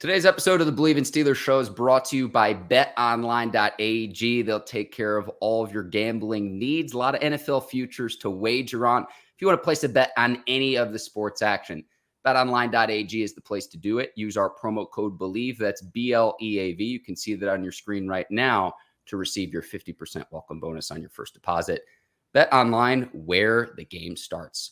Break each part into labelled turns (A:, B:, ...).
A: Today's episode of the Bleav in Steelers show is brought to you by BetOnline.ag. They'll take care of all of your gambling needs. A lot of NFL futures to wager on. If you want to place a bet on any of the sports action, BetOnline.ag is the place to do it. Use our promo code Bleav. That's BLEAV. You can see that on your screen right now to receive your 50% welcome bonus on your first deposit. BetOnline, where the game starts.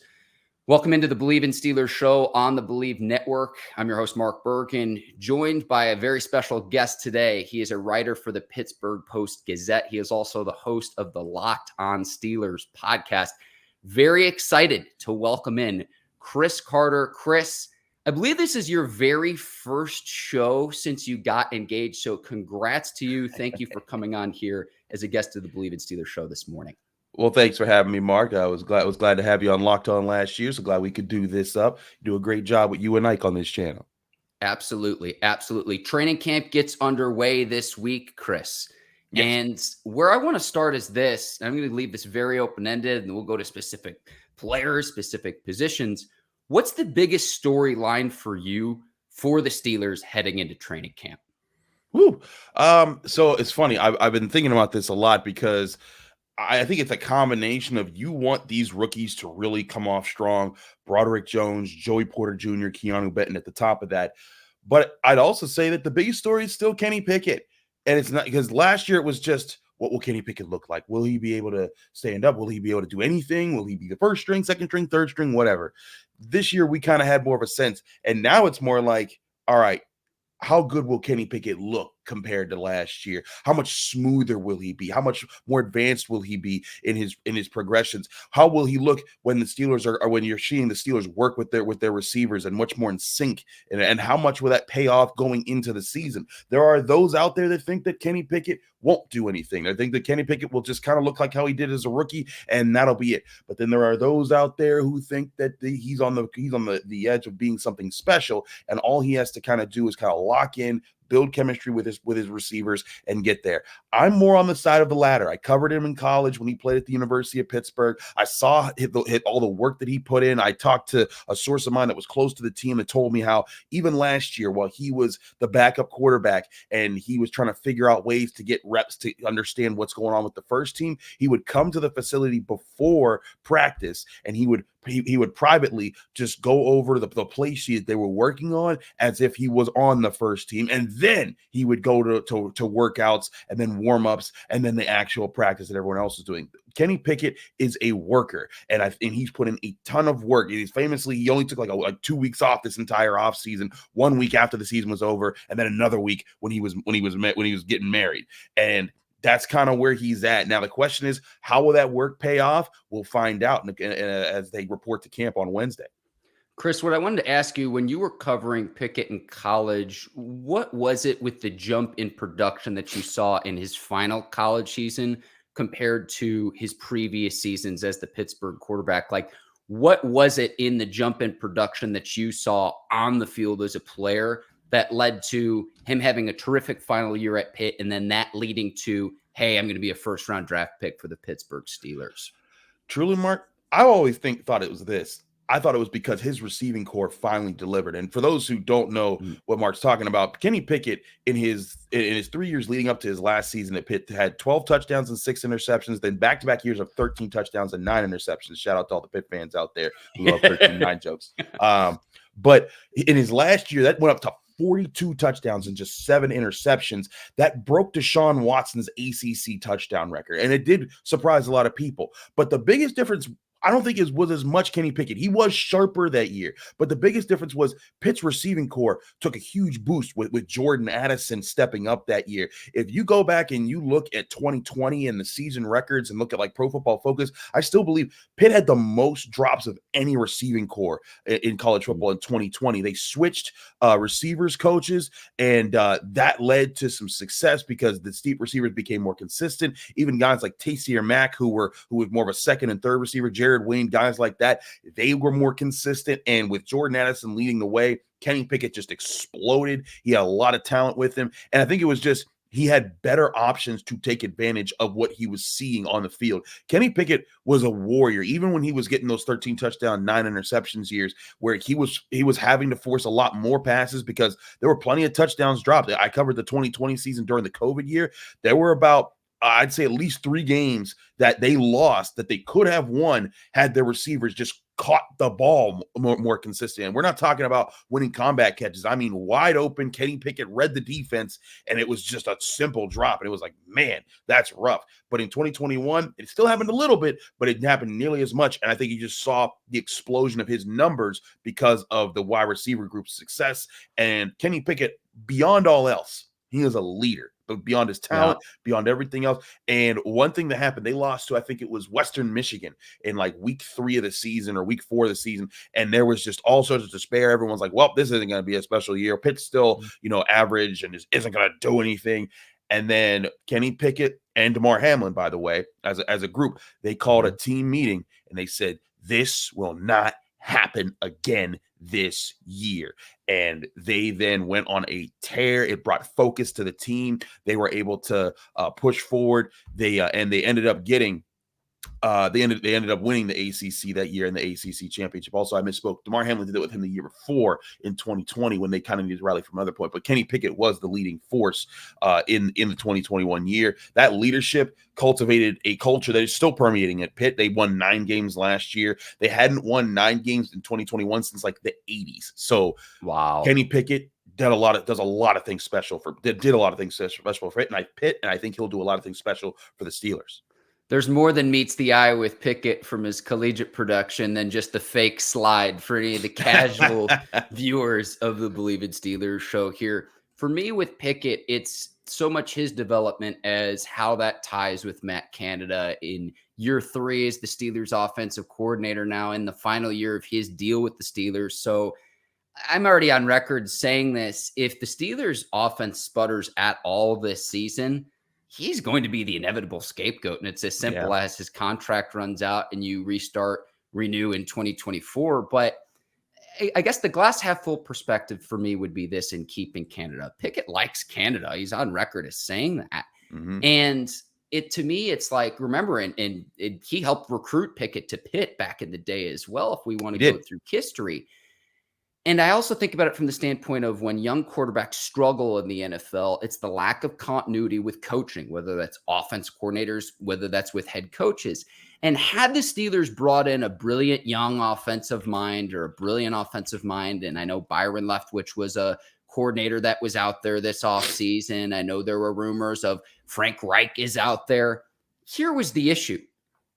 A: Welcome into the Bleav in Steelers show on the Bleav Network. I'm your host, Mark Bergin, joined by a very special guest today. He is a writer for the Pittsburgh Post-Gazette. He is also the host of the Locked On Steelers podcast. Very excited to welcome in Chris Carter. Chris, I Bleav this is your very first show since you got engaged, so congrats to you. Thank you for coming on here as a guest of the Bleav in Steelers show this morning.
B: Well, thanks for having me, Mark. I was glad to have you on Locked On last year. So glad we could do this up. You do a great job with you and Ike on this channel.
A: Absolutely. Absolutely. Training camp gets underway this week, Chris. Yes. And where I want to start is this. I'm going to leave this very open-ended, and we'll go to specific players, specific positions. What's the biggest storyline for you for the Steelers heading into training camp?
B: Woo. So it's funny. I've been thinking about this a lot because I think it's a combination of you want these rookies to really come off strong. Broderick Jones, Joey Porter Jr., Keanu Benton at the top of that. But I'd also say that the biggest story is still Kenny Pickett. And it's not because last year it was just, what will Kenny Pickett look like? Will he be able to stand up? Will he be able to do anything? Will he be the first string, second string, third string, whatever? This year we kind of had more of a sense. And now it's more like, all right, how good will Kenny Pickett look compared to last year? How much smoother will he be? How much more advanced will he be in his progressions? How will he look when the Steelers are when you're seeing the Steelers work with their receivers and much more in sync? And how much will that pay off going into the season? There are those out there that think that Kenny Pickett won't do anything. I think that Kenny Pickett will just kind of look like how he did as a rookie, and that'll be it. But then there are those out there who think that he's on the edge of being something special, and all he has to kind of do is kind of lock in, build chemistry with his receivers, and get there. I'm more on the side of the latter. I covered him in college when he played at the University of Pittsburgh. I saw hit all the work that he put in. I talked to a source of mine that was close to the team that told me how even last year, while he was the backup quarterback and he was trying to figure out ways to get reps to understand what's going on with the first team, he would come to the facility before practice and he would privately just go over the play sheet they were working on as if he was on the first team. And then he would go to workouts and then warm-ups and then the actual practice that everyone else is doing. Kenny Pickett is a worker, and he's put in a ton of work. He only took like 2 weeks off this entire offseason, 1 week after the season was over, and then another week when he was getting married. And that's kind of where he's at. Now, the question is, how will that work pay off? We'll find out as they report to camp on Wednesday.
A: Chris, what I wanted to ask you, when you were covering Pickett in college, what was it with the jump in production that you saw in his final college season compared to his previous seasons as the Pittsburgh quarterback? Like, what was it in the jump in production that you saw on the field as a player that led to him having a terrific final year at Pitt, and then that leading to, hey, I'm going to be a first-round draft pick for the Pittsburgh Steelers?
B: Truly, Mark, I always thought it was this. I thought it was because his receiving core finally delivered. And for those who don't know what Mark's talking about, Kenny Pickett in his 3 years leading up to his last season at Pitt had 12 touchdowns and 6 interceptions, then back-to-back years of 13 touchdowns and 9 interceptions. Shout out to all the Pitt fans out there who love 13-9 jokes. But in his last year, that went up to 42 touchdowns and just 7 interceptions. That broke Deshaun Watson's ACC touchdown record, and it did surprise a lot of people. But the biggest difference, I don't think it was as much Kenny Pickett. He was sharper that year, but the biggest difference was Pitt's receiving core took a huge boost with Jordan Addison stepping up that year. If you go back and you look at 2020 and the season records and look at like Pro Football Focus, I still believe Pitt had the most drops of any receiving core in college football in 2020. They switched receivers coaches, and that led to some success because the steep receivers became more consistent. Even guys like Taysier Mack, who was more of a second and third receiver, Jared Wayne, guys like that, they were more consistent. And with Jordan Addison leading the way, Kenny Pickett just exploded. He had a lot of talent with him. And I think it was just he had better options to take advantage of what he was seeing on the field. Kenny Pickett was a warrior, even when he was getting those 13 touchdown, 9 interceptions years, where he was having to force a lot more passes because there were plenty of touchdowns dropped. I covered the 2020 season during the COVID year. There were about I'd say at least 3 games that they lost that they could have won had their receivers just caught the ball more consistent. And we're not talking about winning combat catches. I mean, wide open, Kenny Pickett read the defense, and it was just a simple drop. And it was like, man, that's rough. But in 2021, it still happened a little bit, but it didn't happen nearly as much. And I think you just saw the explosion of his numbers because of the wide receiver group's success. And Kenny Pickett, beyond all else, he is a leader. But beyond his talent, beyond everything else. And one thing that happened, they lost to, I think it was Western Michigan in like week 3 of the season or week 4 of the season. And there was just all sorts of despair. Everyone's like, well, this isn't going to be a special year. Pitt's still, average and isn't going to do anything. And then Kenny Pickett and Damar Hamlin, by the way, as a group, they called a team meeting and they said, this will not happen again this year. And they then went on a tear. It brought focus to the team. They were able to push forward. They ended up getting they ended up winning the ACC that year in the ACC championship. Also, I misspoke. Damar Hamlin did it with him the year before in 2020 when they kind of needed to rally from another point. But Kenny Pickett was the leading force in the 2021 year. That leadership cultivated a culture that is still permeating at Pitt. They won 9 games last year. They hadn't won 9 games in 2021 since like the 80s. So
A: wow,
B: Kenny Pickett did a lot of things special for Pitt, and I think he'll do a lot of things special for the Steelers.
A: There's more than meets the eye with Pickett from his collegiate production than just the fake slide for any of the casual viewers of the Bleav in Steelers show here. For me with Pickett, it's so much his development as how that ties with Matt Canada in year 3 as the Steelers offensive coordinator now in the final year of his deal with the Steelers. So I'm already on record saying this. If the Steelers offense sputters at all this season, he's going to be the inevitable scapegoat. And it's as simple as his contract runs out and you renew in 2024. But I guess the glass half full perspective for me would be this in keeping Canada. Pickett likes Canada. He's on record as saying that. Mm-hmm. And to me, it's like, remember, and he helped recruit Pickett to Pitt back in the day as well, if we want to go through history. And I also think about it from the standpoint of when young quarterbacks struggle in the NFL, it's the lack of continuity with coaching, whether that's offense coordinators, whether that's with head coaches. And had the Steelers brought in a brilliant young offensive mind or a brilliant offensive mind, and I know Byron Leftwich was a coordinator that was out there this offseason. I know there were rumors of Frank Reich is out there. Here was the issue.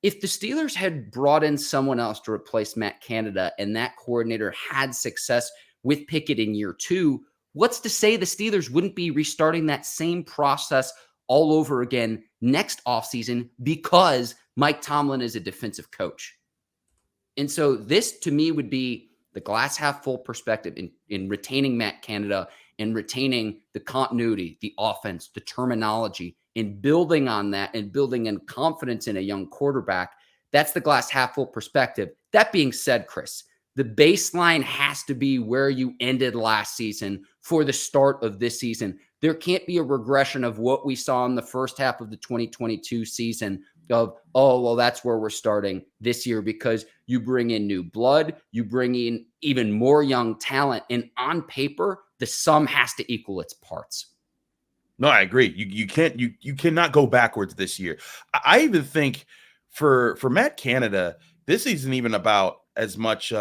A: If the Steelers had brought in someone else to replace Matt Canada and that coordinator had success with Pickett in year 2, what's to say the Steelers wouldn't be restarting that same process all over again next offseason because Mike Tomlin is a defensive coach? And so this, to me, would be the glass half full perspective in retaining Matt Canada and retaining the continuity, the offense, the terminology, in building on that and building in confidence in a young quarterback. That's the glass half full perspective. That being said, Chris, the baseline has to be where you ended last season for the start of this season. There can't be a regression of what we saw in the first half of the 2022 season of, oh, well, that's where we're starting this year, because you bring in new blood, you bring in even more young talent, and on paper, the sum has to equal its parts.
B: No, I agree. You cannot go backwards this year. I even think for Matt Canada, this isn't even about as much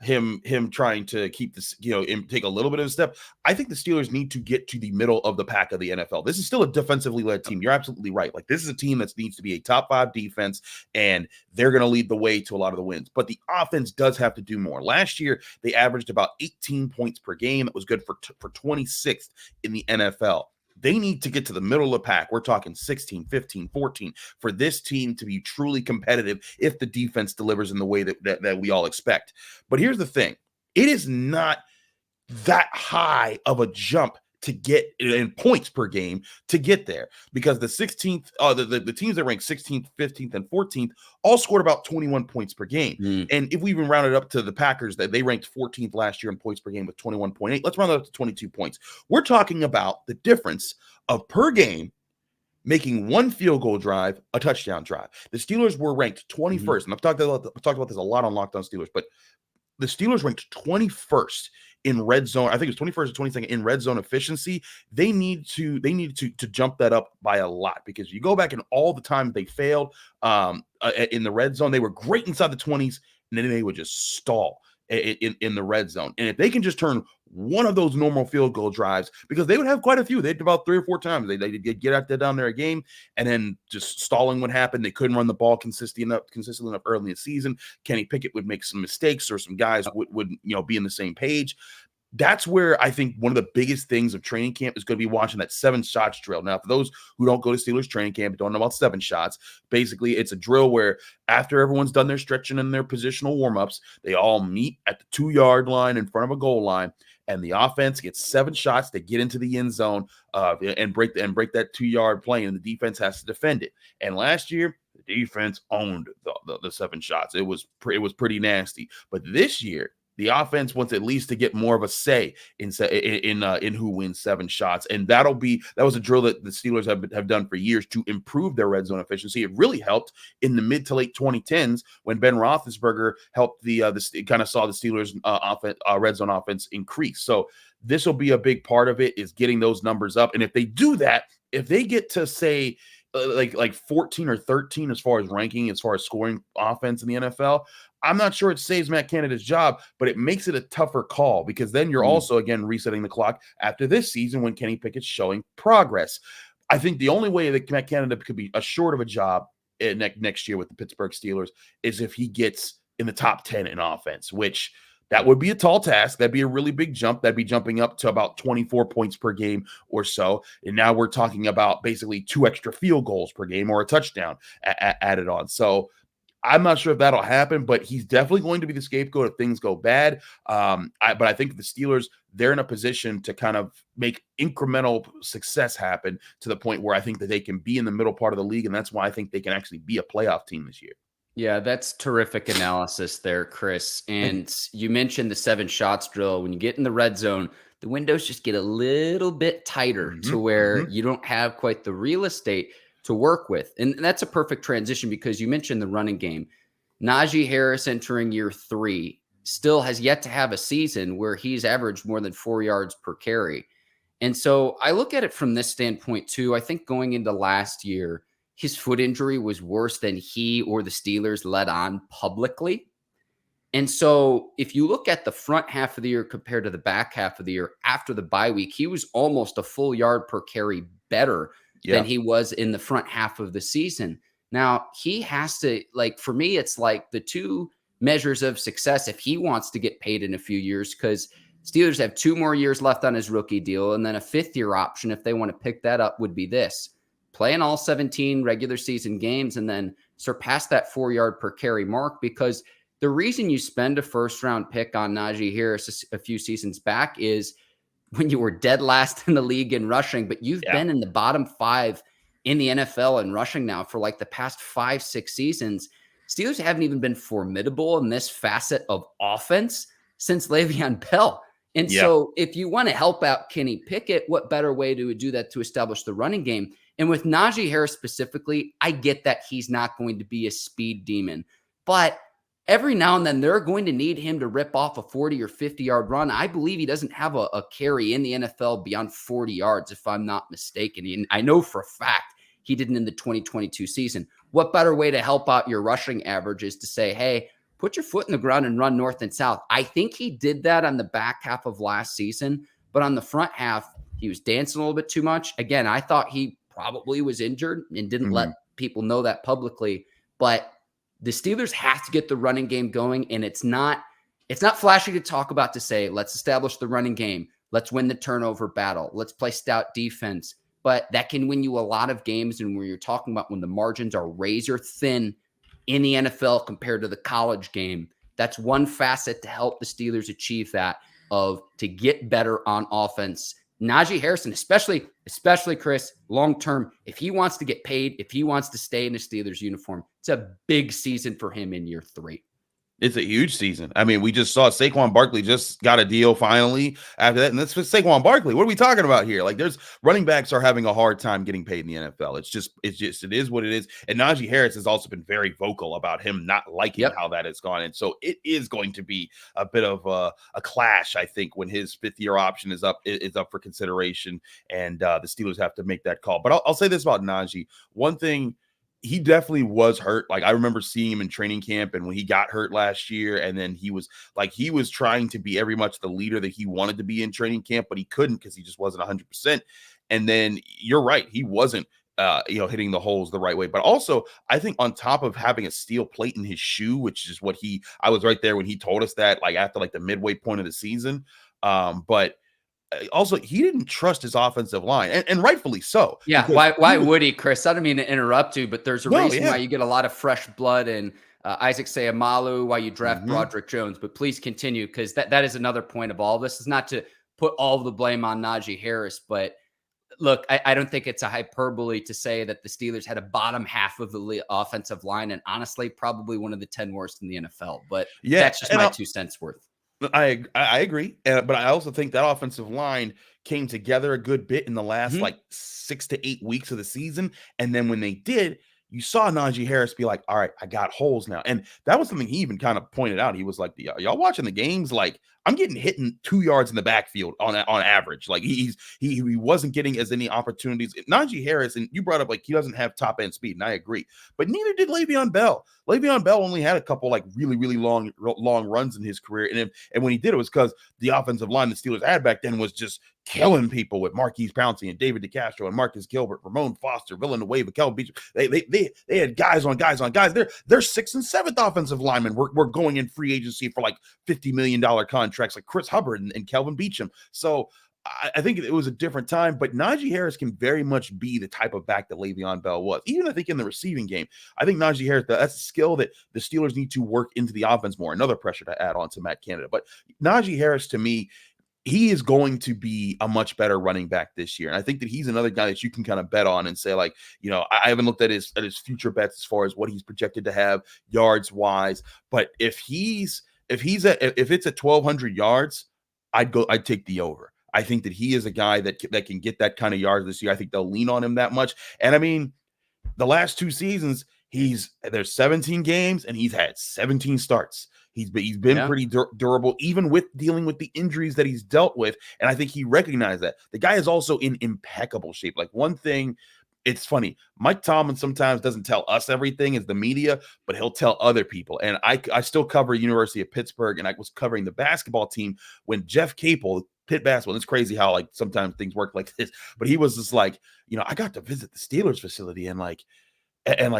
B: him trying to keep this, take a little bit of a step. I think the Steelers need to get to the middle of the pack of the NFL. This is still a defensively led team. You're absolutely right. Like, this is a team that needs to be a top 5 defense, and they're going to lead the way to a lot of the wins. But the offense does have to do more. Last year, they averaged about 18 points per game. That was good for 26th in the NFL. They need to get to the middle of the pack. We're talking 16, 15, 14 for this team to be truly competitive if the defense delivers in the way that we all expect. But here's the thing. It is not that high of a jump to get in points per game to get there, because the 16th, the teams that ranked 16th, 15th, and 14th all scored about 21 points per game. And if we even round it up to the Packers, that they ranked 14th last year in points per game with 21.8, let's round it up to 22 points. We're talking about the difference of per game making one field goal drive a touchdown drive. The Steelers were ranked 21st, and I've talked about this a lot on Locked On Steelers, but the Steelers ranked 21st in red zone. I think it was 21st or 22nd in red zone efficiency. They need to jump that up by a lot, because you go back and all the time they failed in the red zone, they were great inside the 20s, and then they would just stall in the red zone. And if they can just turn one of those normal field goal drives, because they would have quite a few, they'd about 3 or 4 times they'd get out there down there a game, and then just stalling would happen. They couldn't run the ball consistently enough early in the season. Kenny Pickett would make some mistakes, or some guys would be in the same page. That's where I think one of the biggest things of training camp is going to be watching that 7 shots drill. Now, for those who don't go to Steelers training camp, don't know about 7 shots, basically it's a drill where after everyone's done their stretching and their positional warm-ups, they all meet at the 2-yard line in front of a goal line, and the offense gets 7 shots to get into the end zone and break that 2-yard plane, and the defense has to defend it. And last year, the defense owned the 7 shots. It was pretty nasty. But this year, the offense wants at least to get more of a say in who wins 7 shots, and that was a drill that the Steelers have done for years to improve their red zone efficiency. It really helped in the mid to late 2010s when Ben Roethlisberger helped kind of saw the Steelers red zone offense increase. So this will be a big part of it, is getting those numbers up, and if they do that, if they get to say like 14 or 13 as far as scoring offense in the NFL, I'm not sure it saves Matt Canada's job, but it makes it a tougher call, because then you're also, again, resetting the clock after this season when Kenny Pickett's showing progress. I think the only way that Matt Canada could be assured of a job next year with the Pittsburgh Steelers is if he gets in the top 10 in offense, which that would be a tall task. That'd be a really big jump. That'd be jumping up to about 24 points per game or so. And now we're talking about basically 2 extra field goals per game or a touchdown added on. So I'm not sure if that'll happen, but he's definitely going to be the scapegoat if things go bad. But I think the Steelers, they're in a position to kind of make incremental success happen to the point where I think that they can be in the middle part of the league, and that's why I think they can actually be a playoff team this year.
A: Yeah, that's terrific analysis there, Chris. And you mentioned the 7 shots drill. When you get in the red zone, the windows just get a little bit tighter to where you don't have quite the real estate to work with. And that's a perfect transition, because you mentioned the running game. Najee Harris, entering year 3, still has yet to have a season where he's averaged more than 4 yards per carry. And so I look at it from this standpoint too. I think going into last year, his foot injury was worse than he or the Steelers let on publicly. And so if you look at the front half of the year compared to the back half of the year after the bye week, he was almost a full yard per carry better than he was in the front half of the season. Now, he has to, for me, it's like the 2 measures of success if he wants to get paid in a few years, because Steelers have 2 more years left on his rookie deal, and then a 5th-year option if they want to pick that up would be this: play in all 17 regular season games and then surpass that 4 yard per carry mark. Because the reason you spend a first-round pick on Najee Harris a few seasons back is when you were dead last in the league in rushing, but you've been in the bottom 5 in the NFL in rushing now for the past 5-6 seasons. Steelers haven't even been formidable in this facet of offense since Le'Veon Bell. And so if you want to help out Kenny Pickett, what better way to do that to establish the running game? And with Najee Harris specifically, I get that he's not going to be a speed demon, but every now and then they're going to need him to rip off a 40 or 50-yard run. I Bleav he doesn't have a carry in the NFL beyond 40 yards, if I'm not mistaken. And I know for a fact he didn't in the 2022 season. What better way to help out your rushing average is to say, hey, put your foot in the ground and run north and south. I think he did that on the back half of last season, but on the front half, he was dancing a little bit too much. Again, I thought he probably was injured and didn't let people know that publicly, but the Steelers have to get the running game going, and it's not flashy to talk about to say, let's establish the running game. Let's win the turnover battle. Let's play stout defense. But that can win you a lot of games. And when you're talking about when the margins are razor thin in the NFL compared to the college game, that's one facet to help the Steelers achieve that, of to get better on offense Najee Harris, especially Chris, long-term, if he wants to get paid, if he wants to stay in the Steelers uniform, it's a big season for him in year 3.
B: It's a huge season. I mean, we just saw Saquon Barkley just got a deal finally after that. And that's for Saquon Barkley. What are we talking about here? Like, there's running backs are having a hard time getting paid in the NFL. It is what it is. And Najee Harris has also been very vocal about him not liking how that has gone. And so it is going to be a bit of a clash, I think, when his 5th-year option is up for consideration. And the Steelers have to make that call. But I'll say this about Najee. One thing, he definitely was hurt. Like, I remember seeing him in training camp, and when he got hurt last year, and then he was trying to be every much the leader that he wanted to be in training camp, but he couldn't because he just wasn't 100%. And then you're right, he wasn't hitting the holes the right way. But also, I think on top of having a steel plate in his shoe, which is what I was right there when he told us that, like after like the midway point of the season. But also, he didn't trust his offensive line, and rightfully so.
A: Yeah, why would he, Chris? I don't mean to interrupt you, but there's a reason why you get a lot of fresh blood and Isaac Seumalo, why you draft Broderick Jones. But please continue, because that is another point of all this. Is not to put all of the blame on Najee Harris, but look, I don't think it's a hyperbole to say that the Steelers had a bottom half of the offensive line, and honestly, probably one of the 10 worst in the NFL. But that's just my 2 cents worth.
B: I agree, but I also think that offensive line came together a good bit in the last like 6 to 8 weeks of the season, and then when they did, you saw Najee Harris be like, "All right, I got holes now," and that was something he even kind of pointed out. He was like, "Y'all watching the games? Like, I'm getting hit in 2 yards in the backfield on average. Like, he wasn't getting as many opportunities." Najee Harris, and you brought up like he doesn't have top end speed, and I agree, but neither did Le'Veon Bell. Le'Veon Bell only had a couple like really long runs in his career, and when he did, it was because the offensive line the Steelers had back then was just killing people with Marquise Pouncey and David DeCastro and Marcus Gilbert, Ramon Foster, Villanueva, Kelvin Beach. They had guys on guys. Their 6th and 7th offensive linemen were going in free agency for like $50 million contracts, like Chris Hubbard and Kelvin Beachum. So I think it was a different time, but Najee Harris can very much be the type of back that Le'Veon Bell was. Even I think in the receiving game, I think Najee Harris, that's a skill that the Steelers need to work into the offense more. Another pressure to add on to Matt Canada. But Najee Harris, to me, he is going to be a much better running back this year. And I think that he's another guy that you can kind of bet on and say, like, I haven't looked at his future bets as far as what he's projected to have yards wise. But if it's at 1,200 yards, I'd take the over. I think that he is a guy that can get that kind of yards this year. I think they'll lean on him that much. And I mean, the last 2 seasons, there's 17 games and he's had 17 starts. He's been pretty durable, even with dealing with the injuries that he's dealt with. And I think he recognized that. The guy is also in impeccable shape. Like, one thing, it's funny, Mike Tomlin sometimes doesn't tell us everything as the media, but he'll tell other people. And I still cover University of Pittsburgh, and I was covering the basketball team when Jeff Capel, Pitt basketball. It's crazy how like sometimes things work like this, but he was just like, I got to visit the Steelers facility, and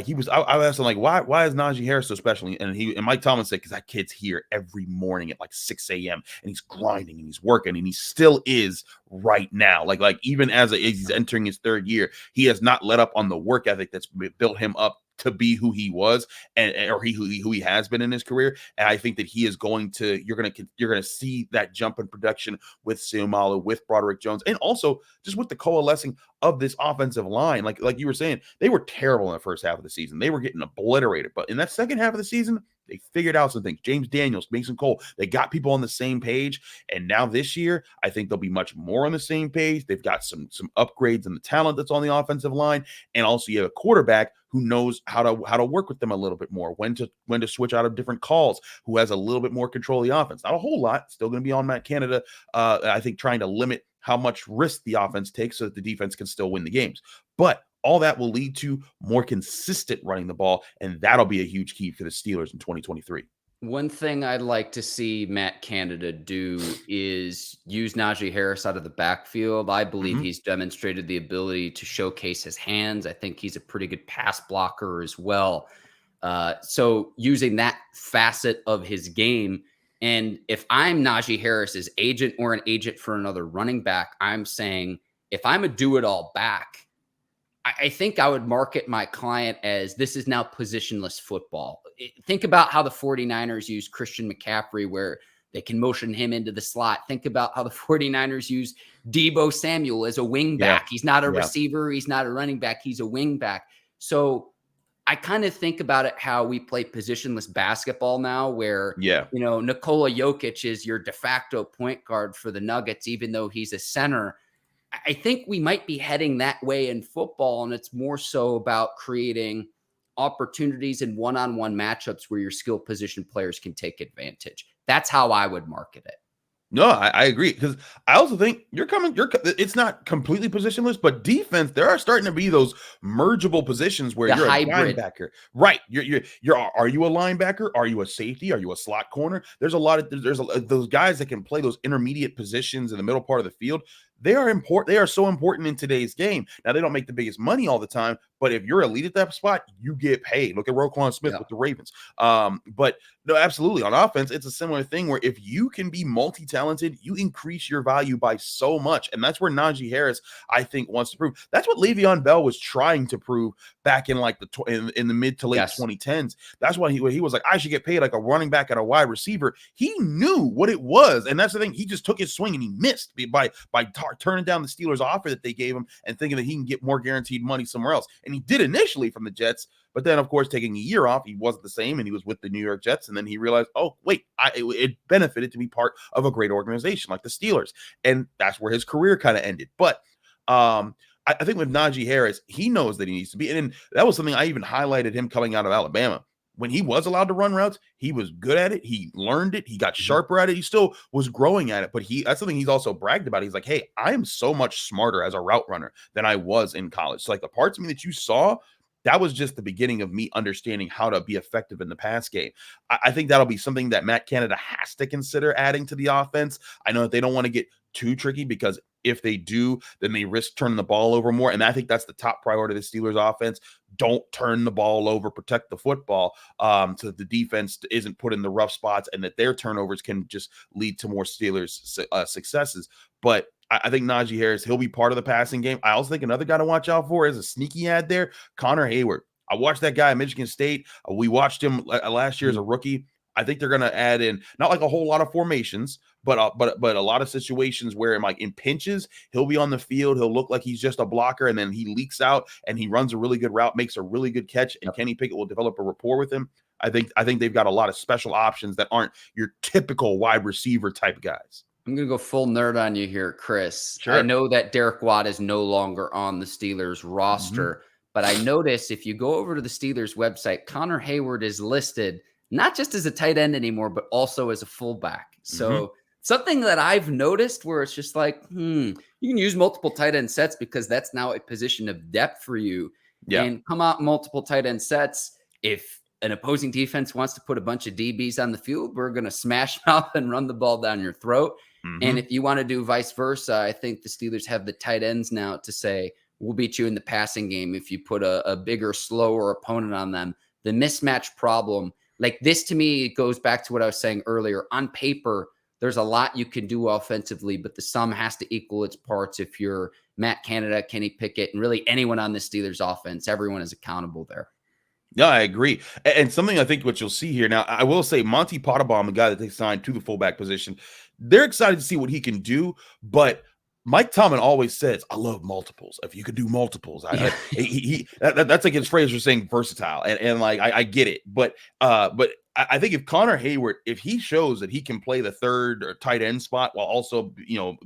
B: he was, I asked him, like, why is Najee Harris so special? And Mike Tomlin said, because that kid's here every morning at like 6 a.m. and he's grinding and he's working, and he still is right now. Like even as he's entering his 3rd year, he has not let up on the work ethic that's built him up to be who he was or who he has been in his career. And I think that he is going to, you're going to see that jump in production with Seumalo, with Broderick Jones, and also just with the coalescing of this offensive line. Like you were saying, they were terrible in the first half of the season. They were getting obliterated, but in that second half of the season, they figured out some things. James Daniels, Mason Cole, they got people on the same page. And now this year, I think they'll be much more on the same page. They've got some upgrades in the talent that's on the offensive line. And also you have a quarterback who knows how to work with them a little bit more, when to switch out of different calls, who has a little bit more control of the offense. Not a whole lot, still going to be on Matt Canada. I think trying to limit how much risk the offense takes so that the defense can still win the games. But all that will lead to more consistent running the ball, and that'll be a huge key for the Steelers in 2023.
A: One thing I'd like to see Matt Canada do is use Najee Harris out of the backfield. I Bleav he's demonstrated the ability to showcase his hands. I think he's a pretty good pass blocker as well. So using that facet of his game, and if I'm Najee Harris's agent or an agent for another running back, I'm saying, if I'm a do-it-all back, I think I would market my client as, this is now positionless football. Think about how the 49ers use Christian McCaffrey, where They can motion him into the slot. Think about how the 49ers use Deebo Samuel as a wing back. He's not a receiver. He's not a running back. He's a wing back. So I kind of think about it how we play positionless basketball now, where, Nikola Jokic is your de facto point guard for the Nuggets, even though he's a center. I think we might be heading that way in football, and it's more so about creating opportunities in one-on-one matchups where your skill position players can take advantage. That's how I would market it.
B: No, I agree, because I also think it's not completely positionless, but defense, there are starting to be those mergeable positions where you're hybrid. A linebacker, right? Are you a linebacker? Are you a safety? Are you a slot corner? There's those guys that can play those intermediate positions in the middle part of the field. They are important. They are so important in today's game. Now, they don't make the biggest money all the time, but if you're elite at that spot, you get paid. Look at Roquan Smith with the Ravens. But no, absolutely. On offense, it's a similar thing where if you can be multi-talented, you increase your value by so much. And that's where Najee Harris, I think, wants to prove. That's what Le'Veon Bell was trying to prove back in like in the mid to late 2010s. That's why he was like, I should get paid like a running back and a wide receiver. He knew what it was. And that's the thing. He just took his swing and he missed by turning down the Steelers offer that they gave him and thinking that he can get more guaranteed money somewhere else. And he did initially from the Jets, but then, of course, taking a year off, he wasn't the same, and he was with the New York Jets. And then he realized, oh, wait, it benefited to be part of a great organization like the Steelers. And that's where his career kind of ended. But I think with Najee Harris, he knows that he needs to be. And that was something I even highlighted him coming out of Alabama. When he was allowed to run routes, he was good at it. He learned it. He got sharper at it. He still was growing at it, but that's something he's also bragged about. He's like, hey, I am so much smarter as a route runner than I was in college. So like the parts of me that you saw, that was just the beginning of me understanding how to be effective in the pass game. I think that'll be something that Matt Canada has to consider adding to the offense. I know that they don't want to get too tricky, because if they do, then they risk turning the ball over more. And I think that's the top priority of the Steelers offense. Don't turn the ball over, protect the football, so that the defense isn't put in the rough spots and that their turnovers can just lead to more Steelers successes. But I think Najee Harris, he'll be part of the passing game. I also think another guy to watch out for is a sneaky ad there, Connor Hayward. I watched that guy at Michigan State. We watched him last year as a rookie. I think they're going to add in not like a whole lot of formations, but a lot of situations where in pinches, he'll be on the field. He'll look like he's just a blocker, and then he leaks out and he runs a really good route, makes a really good catch, and Kenny Pickett will develop a rapport with him. I think they've got a lot of special options that aren't your typical wide receiver type guys.
A: I'm going to go full nerd on you here, Chris.
B: Sure.
A: I know that Derek Watt is no longer on the Steelers roster, but I noticed if you go over to the Steelers website, Connor Hayward is listed not just as a tight end anymore, but also as a fullback. So something that I've noticed where it's just like, you can use multiple tight end sets because that's now a position of depth for you. And come out multiple tight end sets. If an opposing defense wants to put a bunch of DBs on the field, we're going to smash mouth and run the ball down your throat. And if you want to do vice versa, I think the Steelers have the tight ends now to say, we'll beat you in the passing game if you put a bigger, slower opponent on them. The mismatch problem, like this to me, it goes back to what I was saying earlier. On paper, there's a lot you can do offensively, but the sum has to equal its parts. If you're Matt Canada, Kenny Pickett, and really anyone on the Steelers offense, everyone is accountable there.
B: Yeah, I agree. And something I think what you'll see here now, I will say Monty Pottebaum, the guy that they signed to the fullback position, they're excited to see what he can do. But Mike Tomlin always says, I love multiples. If you could do multiples, that's like his phrase for saying versatile. And like, I get it. But I think if Connor Hayward, if he shows that he can play the third or tight end spot while also,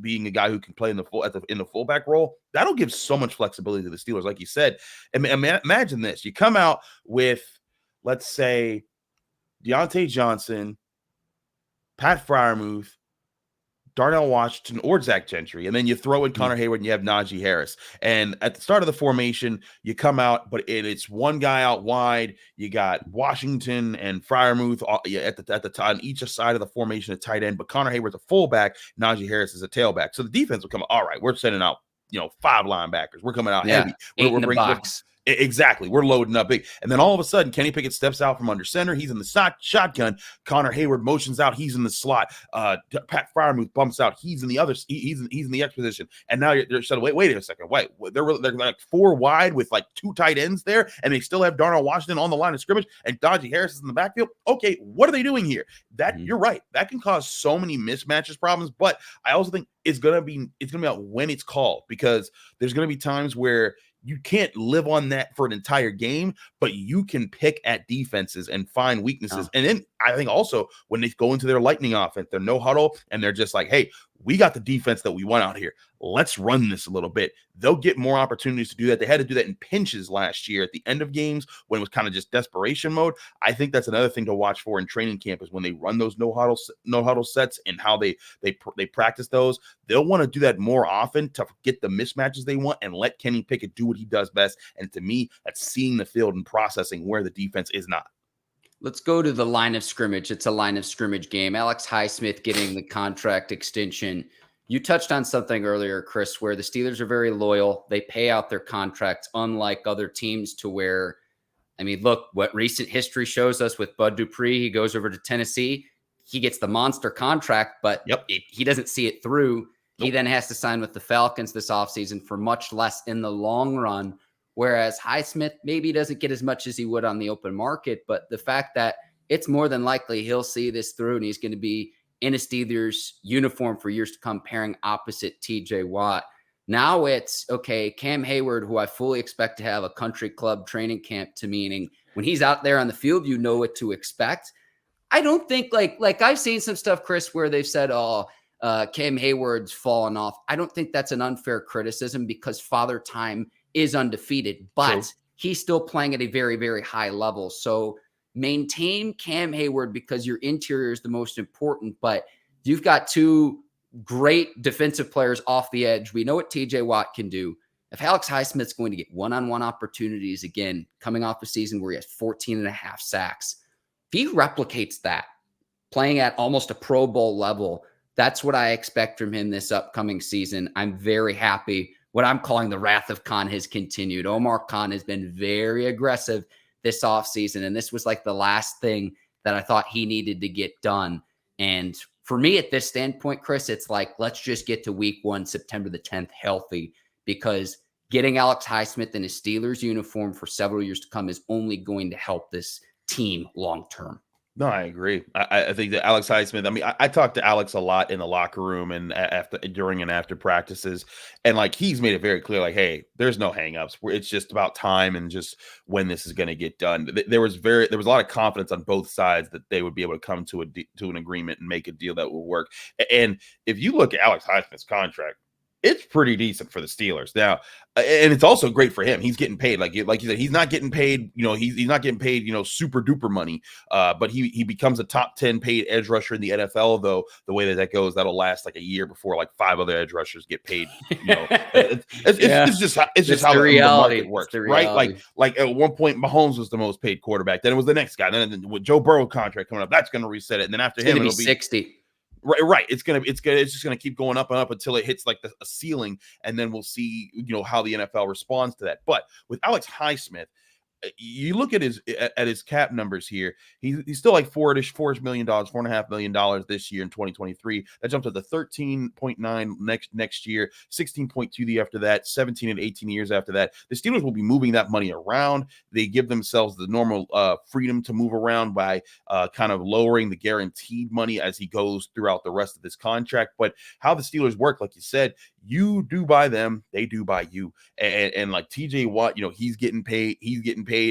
B: being a guy who can play in the fullback role, that'll give so much flexibility to the Steelers. Like you said, imagine this: you come out with, let's say, Deontay Johnson, Pat Freiermuth, Darnell Washington, or Zach Gentry, and then you throw in Connor Hayward and you have Najee Harris. And at the start of the formation, you come out, but it's one guy out wide. You got Washington and Freiermuth at the on each side of the formation, a tight end, but Connor Hayward's a fullback, Najee Harris is a tailback. So the defense will come, all right, we're sending out 5 linebackers. We're coming out heavy.
A: We're bringing box.
B: Exactly. We're loading up big. And then all of a sudden, Kenny Pickett steps out from under center. He's in the shotgun. Connor Hayward motions out. He's in the slot. Pat Freiermuth bumps out. He's in the other. He's in the X position. And now you're shut. Wait a second. Wait. They're like 4 wide with like 2 tight ends there, and they still have Darnell Washington on the line of scrimmage, and Najee Harris is in the backfield. Okay, what are they doing here? You're right. That can cause so many mismatches problems. But I also think it's gonna be about when it's called, because there's gonna be times where you can't live on that for an entire game, but you can pick at defenses and find weaknesses. And then I think also when they go into their lightning offense, they're no huddle, and they're just like, hey, we got the defense that we want out here. Let's run this a little bit. They'll get more opportunities to do that. They had to do that in pinches last year at the end of games when it was kind of just desperation mode. I think that's another thing to watch for in training camp, is when they run those no huddle sets and how they practice those. They'll want to do that more often to get the mismatches they want and let Kenny Pickett do what he does best. And to me, that's seeing the field and processing where the defense is not.
A: Let's go to the line of scrimmage. It's a line of scrimmage game. Alex Highsmith getting the contract extension. You touched on something earlier, Chris, where the Steelers are very loyal. They pay out their contracts, unlike other teams, to where, I mean, look, what recent history shows us with Bud Dupree. He goes over to Tennessee. He gets the monster contract, but he doesn't see it through. Nope. He then has to sign with the Falcons this offseason for much less in the long run. Whereas Highsmith maybe doesn't get as much as he would on the open market, but the fact that it's more than likely he'll see this through and he's going to be in a Steelers uniform for years to come, pairing opposite TJ Watt. Now it's, okay, Cam Hayward, who I fully expect to have a country club training camp, to meaning when he's out there on the field, you know what to expect. I don't think like I've seen some stuff, Chris, where they've said, Cam Hayward's fallen off. I don't think that's an unfair criticism, because Father Time is undefeated, but he's still playing at a very, very high level. So maintain Cam Hayward, because your interior is the most important, but you've got 2 great defensive players off the edge. We know what TJ Watt can do. If Alex Highsmith's going to get one-on-one opportunities again, coming off a season where he has 14.5 sacks, if he replicates that, playing at almost a Pro Bowl level, that's what I expect from him this upcoming season. I'm very happy. What I'm calling the wrath of Khan has continued. Omar Khan has been very aggressive this offseason, and this was like the last thing that I thought he needed to get done. And for me at this standpoint, Chris, it's like, let's just get to week 1, September the 10th, healthy, because getting Alex Highsmith in a Steelers uniform for several years to come is only going to help this team long term.
B: No, I agree. I think that Alex Highsmith, I mean, I talked to Alex a lot in the locker room and during and after practices. And like, he's made it very clear, like, hey, there's no hangups. It's just about time and just when this is going to get done. There was a lot of confidence on both sides that they would be able to come to an agreement and make a deal that will work. And if you look at Alex Highsmith's contract, it's pretty decent for the Steelers now, and it's also great for him. He's getting paid, like you said. He's not getting paid, he's not getting paid, super duper money. But he becomes a top 10 paid edge rusher in the NFL. Though the way that goes, that'll last like a year before like 5 other edge rushers get paid. It's just how the market works, right? Like at one point, Mahomes was the most paid quarterback. Then it was the next guy. Then with Joe Burrow contract coming up, that's going to reset it. And then after him, it'll be
A: 60.
B: Right. It's just gonna keep going up and up until it hits like a ceiling, and then we'll see, how the NFL responds to that. But with Alex Highsmith, you look at his cap numbers here. He's still like $4.5 million this year in 2023. That jumps up to 13.9 next year, 16.2 the year after that, 17 and 18 years after that. The Steelers will be moving that money around. They give themselves the normal freedom to move around by kind of lowering the guaranteed money as he goes throughout the rest of this contract. But how the Steelers work, like you said, you do by them, they do by you. And like TJ Watt, he's getting paid,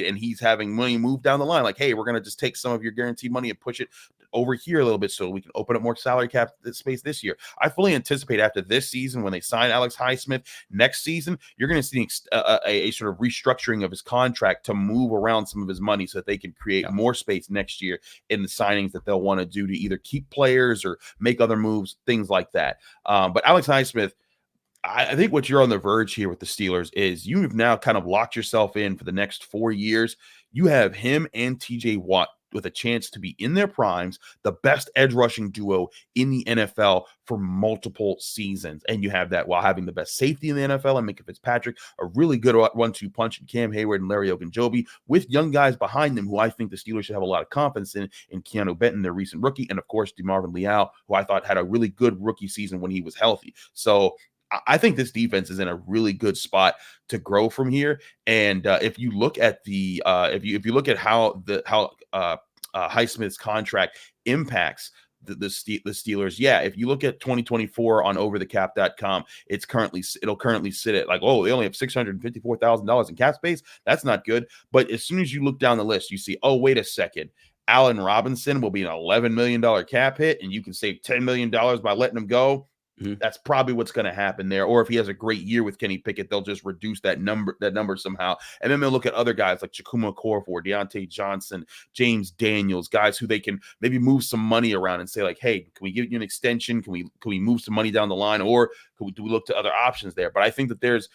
B: and he's having money move down the line. Like, hey, we're going to just take some of your guaranteed money and push it over here a little bit so we can open up more salary cap space this year. I fully anticipate after this season, when they sign Alex Highsmith next season, you're going to see a sort of restructuring of his contract to move around some of his money so that they can create more space next year in the signings that they'll want to do to either keep players or make other moves, things like that. But Alex Highsmith, I think what you're on the verge here with the Steelers is you've now kind of locked yourself in for the next 4 years. You have him and TJ Watt with a chance to be in their primes, the best edge rushing duo in the NFL for multiple seasons. And you have that while having the best safety in the NFL and Minka Fitzpatrick, a really good 1-2 punch in Cam Hayward and Larry Ogunjobi, with young guys behind them who I think the Steelers should have a lot of confidence in Keanu Benton, their recent rookie, and of course DeMarvin Leal, who I thought had a really good rookie season when he was healthy. So I think this defense is in a really good spot to grow from here. And if you look at the if you look at how Highsmith's contract impacts the Steelers, yeah, if you look at 2024 on overthecap.com, it'll currently sit at like, oh, they only have $654,000 in cap space. That's not good. But as soon as you look down the list, you see, oh, wait a second, Allen Robinson will be an $11 million cap hit, and you can save $10 million by letting him go. That's probably what's going to happen there. Or if he has a great year with Kenny Pickett, they'll just reduce that number somehow. And then they'll look at other guys like Chakuma Okorafor, Deontay Johnson, James Daniels, guys who they can maybe move some money around and say like, hey, can we give you an extension? Can we move some money down the line? Or do we look to other options there? But I think that there's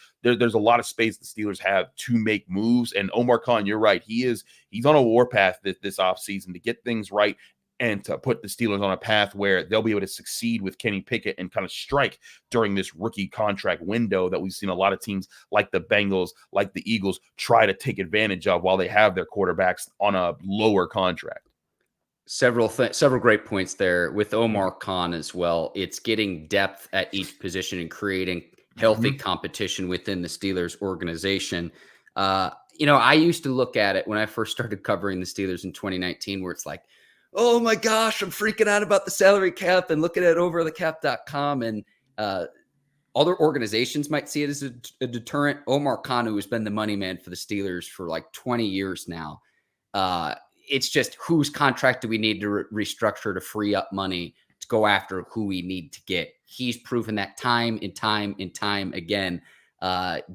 B: a lot of space the Steelers have to make moves. And Omar Khan, you're right. He's on a warpath this offseason to get things right and to put the Steelers on a path where they'll be able to succeed with Kenny Pickett and kind of strike during this rookie contract window that we've seen a lot of teams like the Bengals, like the Eagles, try to take advantage of while they have their quarterbacks on a lower contract.
A: Several great points there with Omar Khan as well. It's getting depth at each position and creating healthy competition within the Steelers organization. I used to look at it when I first started covering the Steelers in 2019, where it's like, oh my gosh, I'm freaking out about the salary cap and looking at overthecap.com. And other organizations might see it as a deterrent. Omar Khan, who has been the money man for the Steelers for like 20 years now. It's just whose contract do we need to restructure to free up money to go after who we need to get. He's proven that time and time again,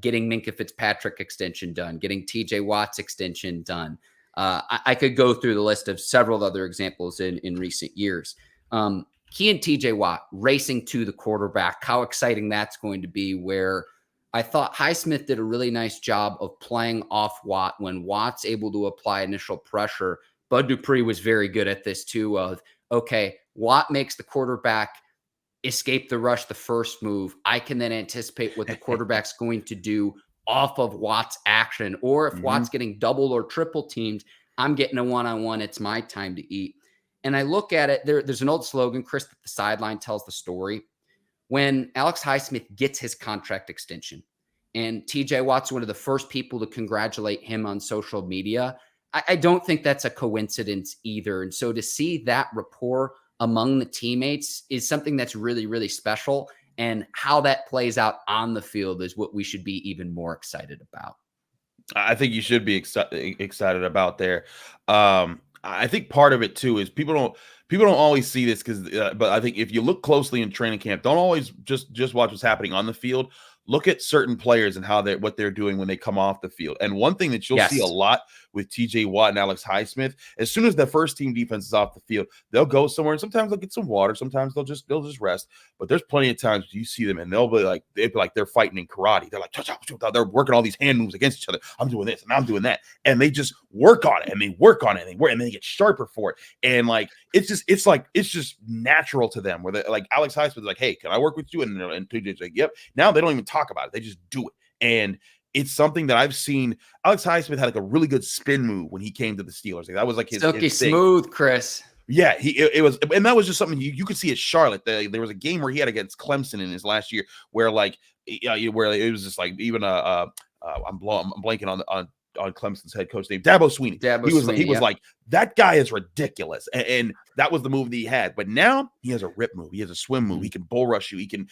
A: getting Minka Fitzpatrick extension done, getting TJ Watt's extension done. I could go through the list of several other examples in recent years. He and TJ Watt racing to the quarterback, how exciting that's going to be, where I thought Highsmith did a really nice job of playing off Watt when Watt's able to apply initial pressure. Bud Dupree was very good at this too, of, okay, Watt makes the quarterback escape the rush the first move. I can then anticipate what the quarterback's going to do off of Watt's action, or if Watt's getting double or triple teamed, I'm getting a one-on-one. It's my time to eat. And I look at it, there's an old slogan, Chris, that the sideline tells the story. When Alex Highsmith gets his contract extension, and TJ Watt's one of the first people to congratulate him on social media, I don't think that's a coincidence either. And so to see that rapport among the teammates is something that's really, really special. And how that plays out on the field is what we should be even more excited about.
B: I think you should be excited about there. I think part of it too is people don't always see this but I think if you look closely in training camp, don't always just watch what's happening on the field. Look at certain players and what they're doing when they come off the field. And one thing that you'll see a lot with TJ Watt and Alex Highsmith, as soon as the first team defense is off the field, they'll go somewhere, and sometimes they'll get some water, sometimes they'll just rest. But there's plenty of times you see them and they'll be like they're fighting in karate. They're like, they're working all these hand moves against each other. I'm doing this and I'm doing that. And they just work on it and they work on it and they get sharper for it. And like it's just natural to them, where they like Alex Highsmith is like, hey, can I work with you? And TJ's like, yep. Now they don't even talk about it. They just do it. And it's something that I've seen. Alex Highsmith had like a really good spin move when he came to the Steelers. Like, that was like his
A: silky smooth, Chris.
B: Yeah, it was, and that was just something you could see at Charlotte. There was a game where he had against Clemson in his last year, where like where it was just like even I'm blanking on Clemson's head coach name, Dabo Swinney. He was like, that guy is ridiculous, and that was the move that he had. But now he has a rip move, he has a swim move, he can bull rush you, he can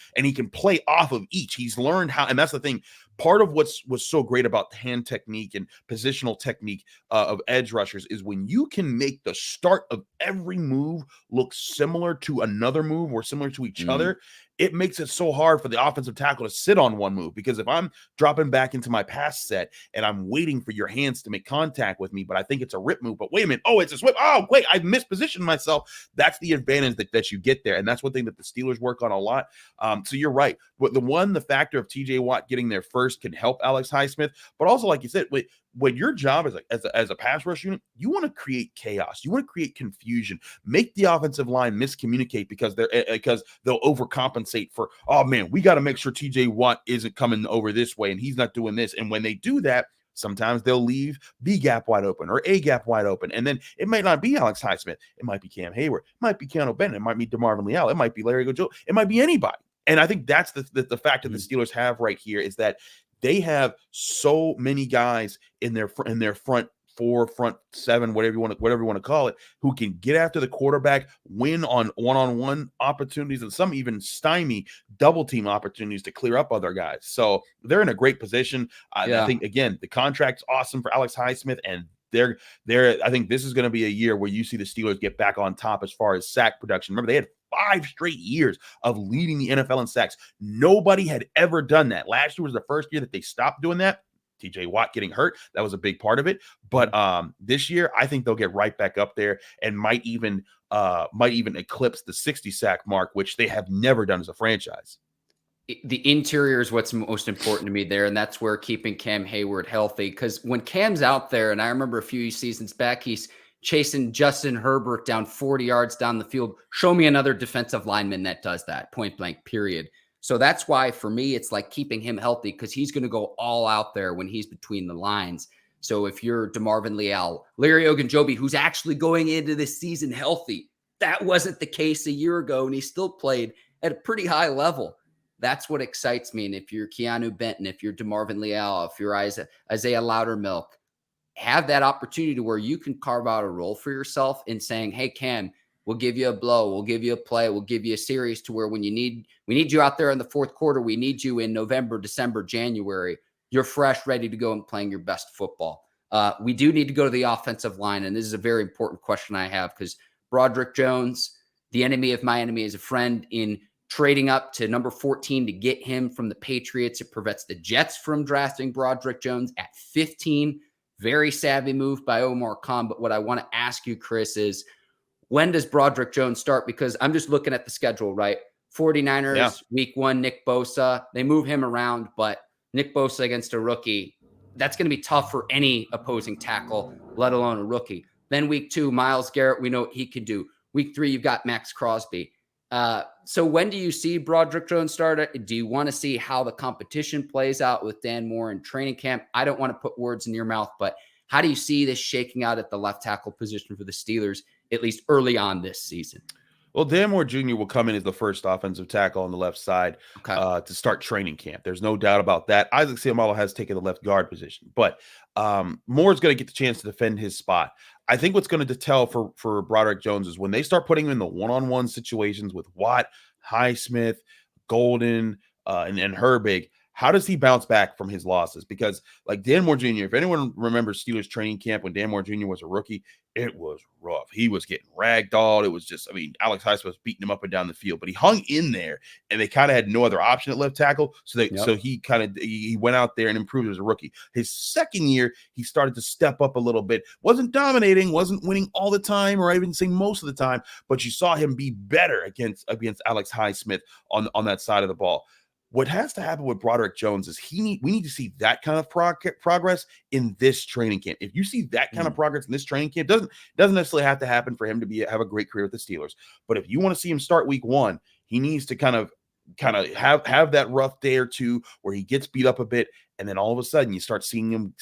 B: play off of each. He's learned how, and that's the thing. Part of what's so great about the hand technique and positional technique of edge rushers is when you can make the start of every move look similar to another move or similar to each other. It makes it so hard for the offensive tackle to sit on one move, because if I'm dropping back into my pass set and I'm waiting for your hands to make contact with me, but I think it's a rip move, but wait a minute, oh, it's a sweep. Oh, wait, I've mispositioned myself. That's the advantage that you get there. And that's one thing that the Steelers work on a lot. So you're right. But the factor of TJ Watt getting there first can help Alex Highsmith. But also, like you said, when your job as a pass rush unit, you want to create chaos. You want to create confusion, make the offensive line miscommunicate because they'll overcompensate for, oh man, we got to make sure TJ Watt isn't coming over this way and he's not doing this. And when they do that, sometimes they'll leave B gap wide open or A gap wide open. And then it might not be Alex Highsmith. It might be Cam Hayward. It might be Keanu Bennett. It might be DeMarvin Leal. It might be Larry Gojo. It might be anybody. And I think that's the fact that the Steelers have right here is that they have so many guys in their front four, front seven, whatever you want to call it, who can get after the quarterback, win on one-on-one opportunities, and some even stymie double team opportunities to clear up other guys. So they're in a great position. I think again the contract's awesome for Alex Highsmith, and I think this is going to be a year where you see the Steelers get back on top as far as sack production. Remember, they had 5 straight years of leading the NFL in sacks. Nobody had ever done that. Last year was the first year that they stopped doing that. TJ Watt getting hurt, that was a big part of it. But this year, I think they'll get right back up there and might even eclipse the 60 sack mark, which they have never done as a franchise.
A: The interior is what's most important to me there, and that's where keeping Cam Hayward healthy. Because when Cam's out there, and I remember a few seasons back, he's chasing Justin Herbert down 40 yards down the field. Show me another defensive lineman that does that, point blank, period. So that's why, for me, it's like keeping him healthy because he's going to go all out there when he's between the lines. So if you're DeMarvin Leal, Larry Ogunjobi, who's actually going into this season healthy, that wasn't the case a year ago, and he still played at a pretty high level. That's what excites me. And if you're Keanu Benton, if you're DeMarvin Leal, if you're Isaiah Loudermilk, have that opportunity to where you can carve out a role for yourself in saying, hey, Cam, we'll give you a blow. We'll give you a play. We'll give you a series to where when we need you out there in the fourth quarter. We need you in November, December, January. You're fresh, ready to go and playing your best football. We do need to go to the offensive line. And this is a very important question I have because Broderick Jones, the enemy of my enemy, is a friend in trading up to number 14 to get him from the Patriots. It prevents the Jets from drafting Broderick Jones at 15. Very savvy move by Omar Khan. But what I want to ask you, Chris, is when does Broderick Jones start? Because I'm just looking at the schedule, right? 49ers, week 1, Nick Bosa. They move him around, but Nick Bosa against a rookie, that's going to be tough for any opposing tackle, let alone a rookie. Then week 2, Myles Garrett, we know what he can do. Week 3, you've got Max Crosby. So when do you see Broderick Jones start? Do you want to see how the competition plays out with Dan Moore in training camp? I don't want to put words in your mouth, but how do you see this shaking out at the left tackle position for the Steelers, at least early on this season?
B: Well, Dan Moore Jr. will come in as the first offensive tackle on the left side to start training camp. There's no doubt about that. Isaac Seumalo has taken the left guard position, but Moore's going to get the chance to defend his spot. I think what's going to tell for Broderick Jones is when they start putting him in the one-on-one situations with Watt, Highsmith, Golden, and Herbig. How does he bounce back from his losses? Because like Dan Moore Jr., if anyone remembers Steelers training camp when Dan Moore Jr. was a rookie, it was rough. He was getting ragdolled. It was just, Alex Highsmith was beating him up and down the field, but he hung in there, and they kind of had no other option at left tackle. So he went out there and improved as a rookie. His second year, he started to step up a little bit. Wasn't dominating, wasn't winning all the time, or even saying most of the time, but you saw him be better against Alex Highsmith on that side of the ball. What has to happen with Broderick Jones is we need to see that kind of progress in this training camp. If you see that kind of progress in this training camp, doesn't necessarily have to happen for him to have a great career with the Steelers. But if you want to see him start week 1, he needs to kind of have that rough day or two where he gets beat up a bit, and then all of a sudden you start seeing him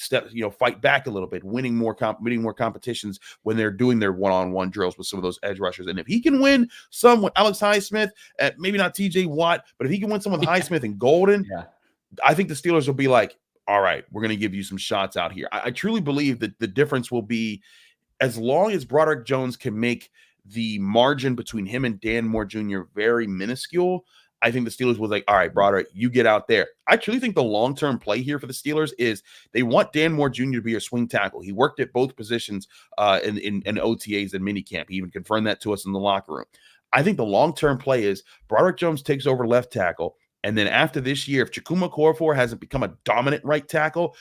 B: fight back a little bit, winning more competitions when they're doing their one-on-one drills with some of those edge rushers. And if he can win some with Alex Highsmith, maybe not TJ Watt, but if he can win some with Highsmith and Golden, I think the Steelers will be like, all right, we're going to give you some shots out here. I truly believe that the difference will be, as long as Broderick Jones can make the margin between him and Dan Moore Jr. very minuscule, I think the Steelers was like, all right, Broderick, you get out there. I truly think the long-term play here for the Steelers is they want Dan Moore Jr. to be a swing tackle. He worked at both positions in OTAs and minicamp. He even confirmed that to us in the locker room. I think the long-term play is Broderick Jones takes over left tackle, and then after this year, if Chukwuma Okorafor hasn't become a dominant right tackle,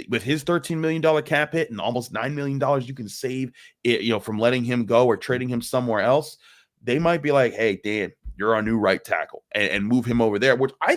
B: with his $13 million cap hit and almost $9 million you can save it, from letting him go or trading him somewhere else, they might be like, hey, Dan, you're our new right tackle, and move him over there, which I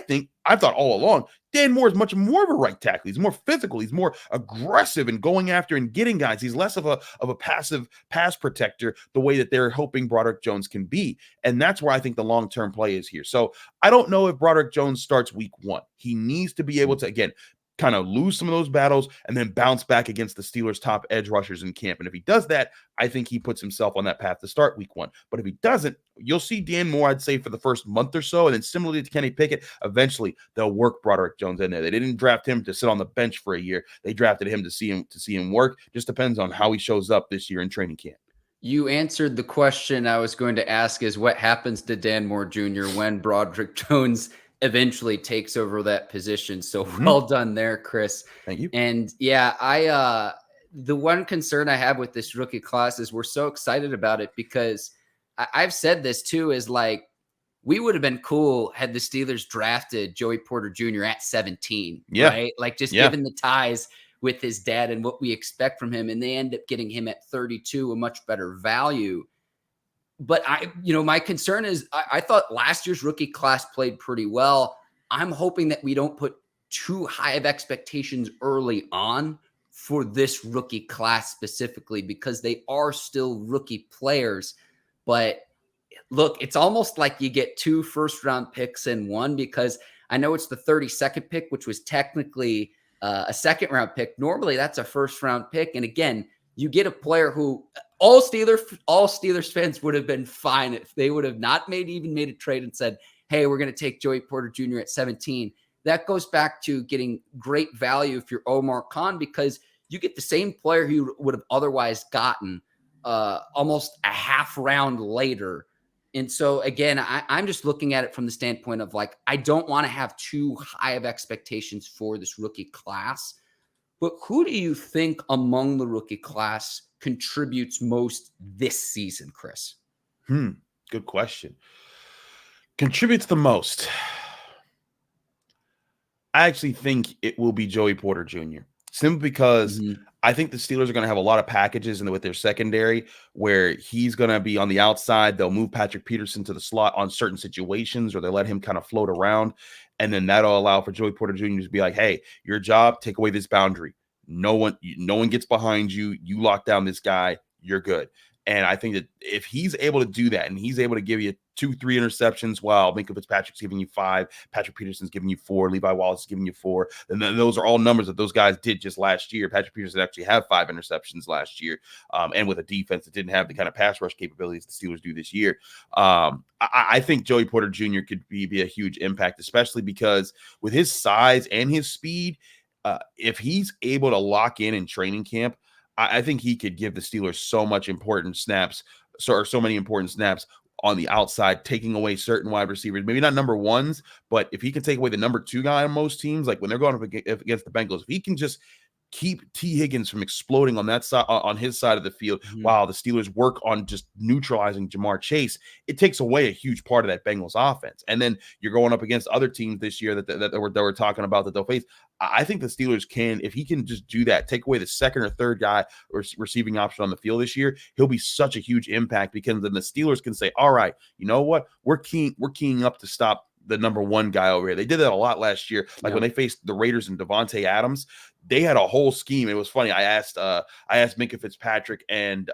B: thought all along, Dan Moore is much more of a right tackle. He's more physical. He's more aggressive and going after and getting guys. He's less of a passive pass protector the way that they're hoping Broderick Jones can be. And that's where I think the long-term play is here. So I don't know if Broderick Jones starts week 1. He needs to be able to, again, kind of lose some of those battles and then bounce back against the Steelers' top edge rushers in camp. And if he does that, I think he puts himself on that path to start week 1. But if he doesn't, you'll see Dan Moore, I'd say, for the first month or so. And then similarly to Kenny Pickett, eventually they'll work Broderick Jones in there. They didn't draft him to sit on the bench for a year. They drafted him to see him work. Just depends on how he shows up this year in training camp.
A: You answered the question I was going to ask, is what happens to Dan Moore Jr. when Broderick Jones eventually takes over that position. So well done there, Chris.
B: Thank you.
A: And yeah, the one concern I have with this rookie class is we're so excited about it because I've said this too, is like, we would have been cool had the Steelers drafted Joey Porter Jr. at 17, right? Like just given the ties with his dad and what we expect from him. And they end up getting him at 32, a much better value. But my concern is I thought last year's rookie class played pretty well. I'm hoping that we don't put too high of expectations early on for this rookie class specifically, because they are still rookie players. But look, it's almost like you get 2 first-round picks in one, because I know it's the 32nd pick, which was technically a second-round pick. Normally, that's a first-round pick. And again, you get a player who all Steelers fans would have been fine if they would have not made a trade and said, hey, we're going to take Joey Porter Jr. at 17. That goes back to getting great value if you're Omar Khan, because you get the same player you would have otherwise gotten almost a half round later. And so, again, I'm just looking at it from the standpoint of, like, I don't want to have too high of expectations for this rookie class. But who do you think among the rookie class contributes most this season, Chris?
B: Good question. Contributes the most. I actually think it will be Joey Porter Jr. Simply because I think the Steelers are going to have a lot of packages with their secondary where he's going to be on the outside. They'll move Patrick Peterson to the slot on certain situations, or they let him kind of float around. And then that'll allow for Joey Porter Jr. to be like, hey, your job, take away this boundary. No one gets behind you. You lock down this guy, you're good. And I think that if he's able to do that and he's able to give you 2-3 interceptions while Minkah Fitzpatrick's giving you 5, Patrick Peterson's giving you 4, Levi Wallace is giving you 4, then those are all numbers that those guys did just last year. Patrick Peterson actually had 5 interceptions last year, and with a defense that didn't have the kind of pass rush capabilities the Steelers do this year. I think Joey Porter Jr. could be a huge impact, especially because with his size and his speed, if he's able to lock in training camp, I think he could give the Steelers so many important snaps on the outside, taking away certain wide receivers, maybe not number ones, but if he can take away the number 2 guy on most teams, like when they're going up against the Bengals, if he can just keep T. Higgins from exploding on that side, on his side of the field, while the Steelers work on just neutralizing Jamar Chase, it takes away a huge part of that Bengals offense. And then you're going up against other teams this year that we're talking about that they'll face. I think the Steelers can, if he can just do that, take away the second or third guy or receiving option on the field this year, he'll be such a huge impact, because then the Steelers can say, all right, you know what? We're keying up to stop the number 1 guy over here. They did that a lot last year. Like when they faced the Raiders and Devontae Adams, they had a whole scheme. It was funny. I asked Minkah Fitzpatrick and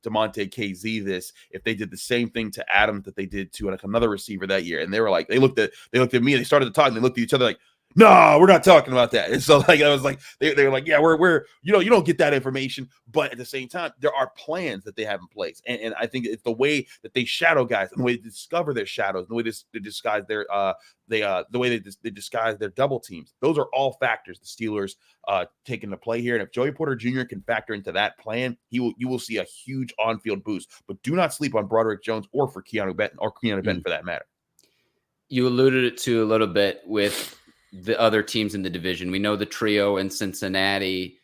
B: DeMonte KZ this, if they did the same thing to Adams that they did to another receiver that year. And they were like, they looked at me and they started to talk and they looked at each other like, no, we're not talking about that. And so I was like, they were like, yeah, we're you don't get that information, but at the same time, there are plans that they have in place. And I think it's the way that they shadow guys, and the way they discover their shadows, the way they disguise their the way they disguise their double teams. Those are all factors the Steelers take into play here. And if Joey Porter Jr. can factor into that plan, you will see a huge on-field boost. But do not sleep on Broderick Jones or Keanu Benton for that matter.
A: You alluded to a little bit with the other teams in the division. We know the trio in Cincinnati,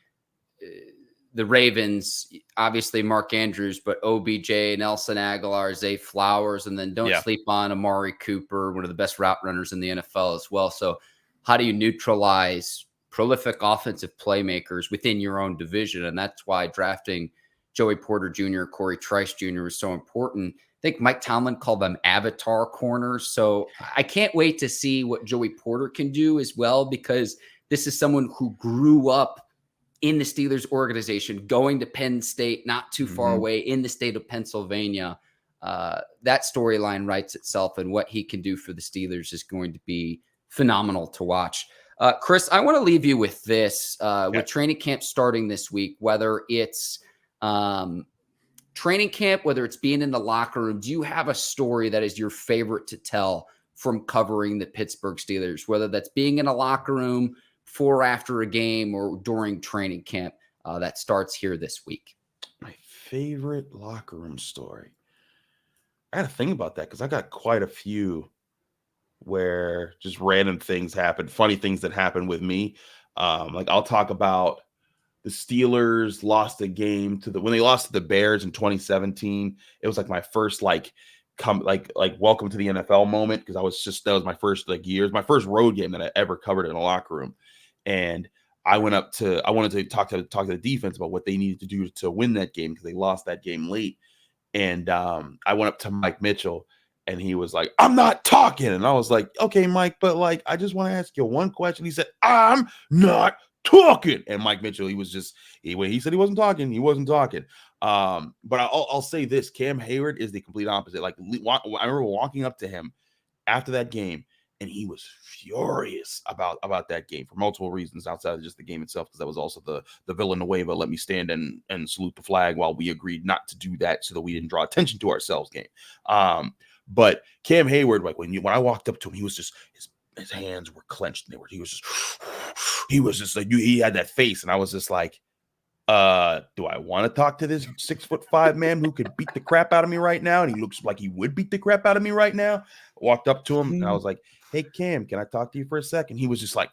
A: the Ravens, obviously Mark Andrews, but OBJ, Nelson Aguilar, Zay Flowers, and then don't sleep on Amari Cooper, one of the best route runners in the NFL as well. So how do you neutralize prolific offensive playmakers within your own division. And that's why drafting Joey Porter Jr., Corey Trice Jr. is so important. I think Mike Tomlin called them avatar corners. So I can't wait to see what Joey Porter can do as well, because this is someone who grew up in the Steelers organization, going to Penn State, not too far away in the state of Pennsylvania. That storyline writes itself, and what he can do for the Steelers is going to be phenomenal to watch. Chris, I want to leave you with this. With training camp starting this week, whether it's training camp, whether it's being in the locker room, do you have a story that is your favorite to tell from covering the Pittsburgh Steelers, whether that's being in a locker room before or after a game or during training camp that starts here this week?
B: My favorite locker room story. I got to think about that because I got quite a few where just random things happen, funny things that happen with me. Like I'll talk about the Steelers lost a game when they lost to the Bears in 2017. It was like my first welcome to the NFL moment, because that was my first years, my first road game that I ever covered in a locker room. And I wanted to talk to the defense about what they needed to do to win that game, because they lost that game late. And I went up to Mike Mitchell, and he was like, "I'm not talking." And I was like, "Okay, Mike, but I just want to ask you one question." He said, "I'm not talking." And Mike Mitchell, he said he wasn't talking. He wasn't talking. But I'll say this: Cam Hayward is the complete opposite. I remember walking up to him after that game, and he was furious about that game for multiple reasons outside of just the game itself, because that was also the Villanueva let me stand and salute the flag while we agreed not to do that so that we didn't draw attention to ourselves game. But Cam Hayward, when I walked up to him, he was just his hands were clenched, and he was just like, he had that face, and I was just like, do I want to talk to this 6'5" man who could beat the crap out of me right now? And he looks like he would beat the crap out of me right now. I walked up to him and I was like, "Hey, Cam, can I talk to you for a second?" He was just like,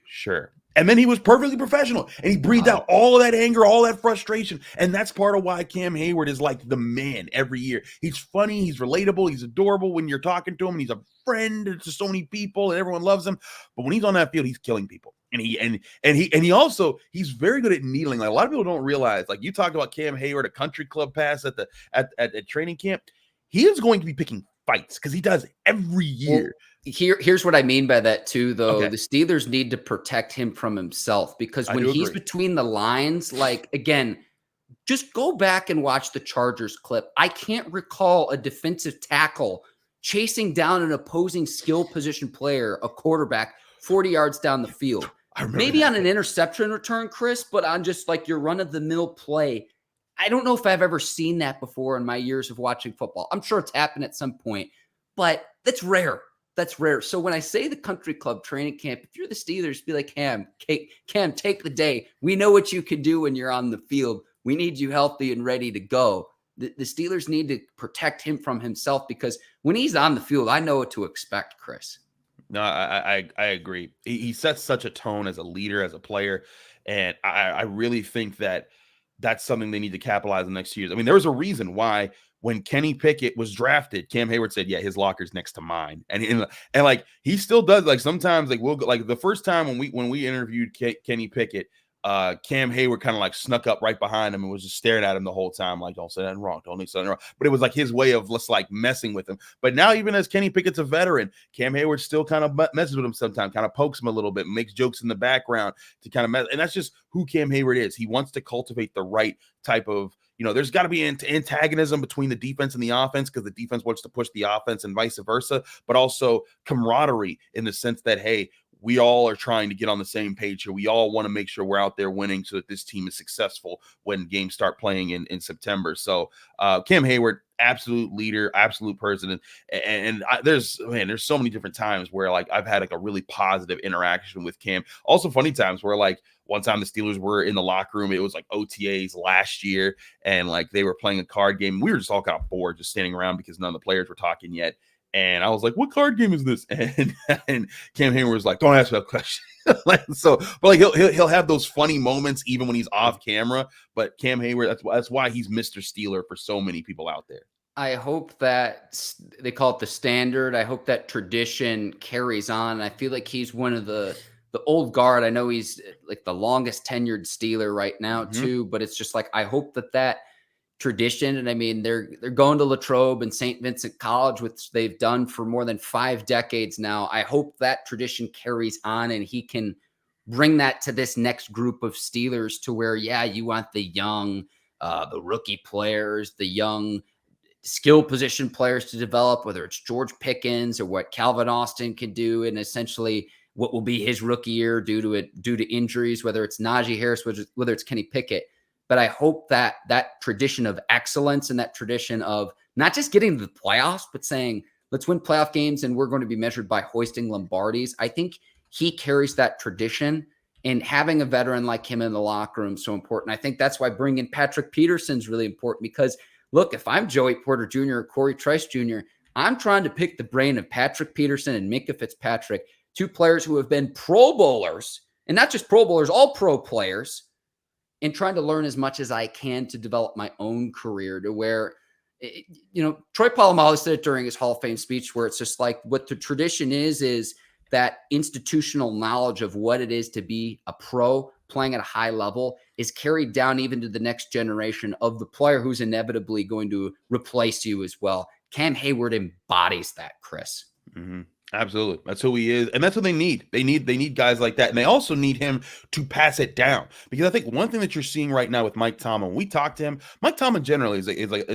B: "Sure." And then he was perfectly professional, and he breathed out all of that anger, all that frustration. And that's part of why Cam Hayward is like the man every year. He's funny, he's relatable, he's adorable when you're talking to him, and he's a friend to so many people, and everyone loves him. But when he's on that field, he's killing people. And he also, he's very good at needling. Like, a lot of people don't realize, like, you talk about Cam Hayward, a country club pass at training camp, he is going to be picking fights, because he does every year.
A: Well, here's what I mean by that too, though. Okay. The Steelers need to protect him from himself, because when he's between the lines, like, again, just go back and watch the Chargers clip. I can't recall a defensive tackle chasing down an opposing skill position player, a quarterback, 40 yards down the field. Maybe on an interception return, Chris, but on just like your run-of-the-mill play. I don't know if I've ever seen that before in my years of watching football. I'm sure it's happened at some point, but that's rare. That's rare. So when I say the country club training camp, if you're the Steelers, be like, Cam, take the day. We know what you can do when you're on the field. We need you healthy and ready to go. The Steelers need to protect him from himself, because when he's on the field, I know what to expect, Chris.
B: No, I agree. He sets such a tone as a leader, as a player. And I really think that that's something they need to capitalize on next year. I mean, there was a reason why when Kenny Pickett was drafted, Cam Hayward said, "Yeah, his locker's next to mine." And like, he still does. Like, sometimes, like, we'll go, like, the first time when we interviewed Kenny Pickett, Cam Hayward kind of like snuck up right behind him and was just staring at him the whole time, like, "Don't say nothing wrong, don't say nothing wrong." But it was like his way of just like messing with him. But now, even as Kenny Pickett's a veteran, Cam Hayward still kind of messes with him sometimes, kind of pokes him a little bit, makes jokes in the background to kind of mess. And that's just who Cam Hayward is. He wants to cultivate the right type of, there's got to be antagonism between the defense and the offense, because the defense wants to push the offense and vice versa, but also camaraderie in the sense that, hey, we all are trying to get on the same page here. We all want to make sure we're out there winning so that this team is successful when games start playing in September. So Cam Hayward, absolute leader, absolute person. And there's so many different times where, like, I've had like a really positive interaction with Cam. Also funny times where, like, one time the Steelers were in the locker room. It was like OTAs last year, and like they were playing a card game. We were just all kind of bored, just standing around because none of the players were talking yet. And I was like, "What card game is this?" And Cam Hayward was like, "Don't ask that question." But like he'll have those funny moments even when he's off camera. But Cam Hayward, that's why he's Mr. Steeler for so many people out there.
A: I hope that they call it the standard. I hope that tradition carries on. I feel like he's one of the old guard. I know he's like the longest tenured Steeler right now
B: Mhm.
A: too, but it's just like I hope that tradition. And I mean, they're going to Latrobe and St. Vincent College, which they've done for more than 5 decades now. I hope that tradition carries on and he can bring that to this next group of Steelers to where, yeah, you want the young, the rookie players, the young skill position players to develop, whether it's George Pickens or what Calvin Austin can do, and essentially what will be his rookie year due to injuries, whether it's Najee Harris, whether it's Kenny Pickett. But I hope that that tradition of excellence and that tradition of not just getting to the playoffs, but saying, let's win playoff games and we're going to be measured by hoisting Lombardis. I think he carries that tradition, and having a veteran like him in the locker room is so important. I think that's why bringing Patrick Peterson is really important, because look, if I'm Joey Porter Jr. or Corey Trice Jr., I'm trying to pick the brain of Patrick Peterson and Minkah Fitzpatrick, two players who have been Pro Bowlers, and not just Pro Bowlers, all pro players, and trying to learn as much as I can to develop my own career to where, Troy Polamalu said it during his Hall of Fame speech, where it's just like what the tradition is that institutional knowledge of what it is to be a pro playing at a high level is carried down even to the next generation of the player who's inevitably going to replace you as well. Cam Hayward embodies that, Chris.
B: Mm-hmm. Absolutely. That's who he is. And that's what they need. They need guys like that. And they also need him to pass it down. Because I think one thing that you're seeing right now with Mike Tomlin, when we talk to him, Mike Tomlin generally is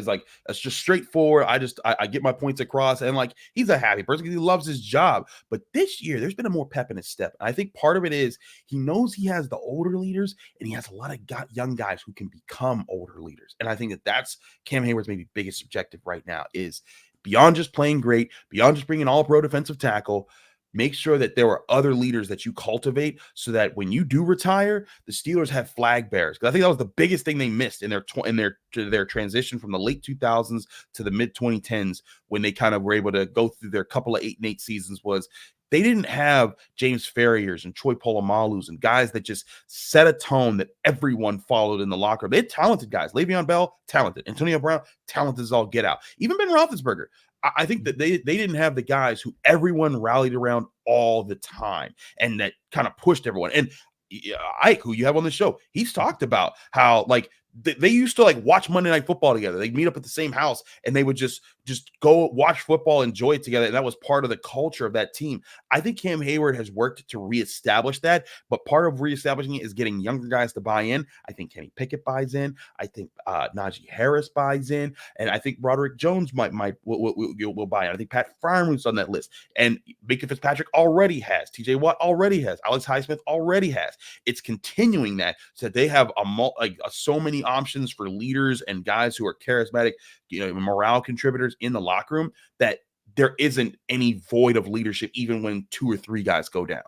B: like it's just straightforward. I get my points across, and like he's a happy person because he loves his job. But this year, there's been a more pep in his step. And I think part of it is he knows he has the older leaders, and he has a lot of young guys who can become older leaders. And I think that's Cam Hayward's maybe biggest objective right now is beyond just playing great, beyond just bringing all-pro defensive tackle, make sure that there are other leaders that you cultivate so that when you do retire, the Steelers have flag bearers. Because I think that was the biggest thing they missed in their transition from the late 2000s to the mid 2010s when they kind of were able to go through their couple of 8-8 seasons was they didn't have James Ferriers and Troy Polomalus and guys that just set a tone that everyone followed in the locker room. They had talented guys. Le'Veon Bell, talented. Antonio Brown, talented as all get out. Even Ben Roethlisberger. I think that they didn't have the guys who everyone rallied around all the time and that kind of pushed everyone. And Ike, who you have on the show, he's talked about how like they used to like watch Monday Night Football together. They'd meet up at the same house and they would just go watch football, enjoy it together. And that was part of the culture of that team. I think Cam Hayward has worked to reestablish that, but part of reestablishing it is getting younger guys to buy in. I think Kenny Pickett buys in. I think Najee Harris buys in, and I think Broderick Jones will buy in. I think Pat Fryermuth's on that list, and Minkah Fitzpatrick already has. TJ Watt already has. Alex Highsmith already has. It's continuing that so that they have so many options for leaders and guys who are charismatic, morale contributors in the locker room, that there isn't any void of leadership even when 2 or 3 guys go down.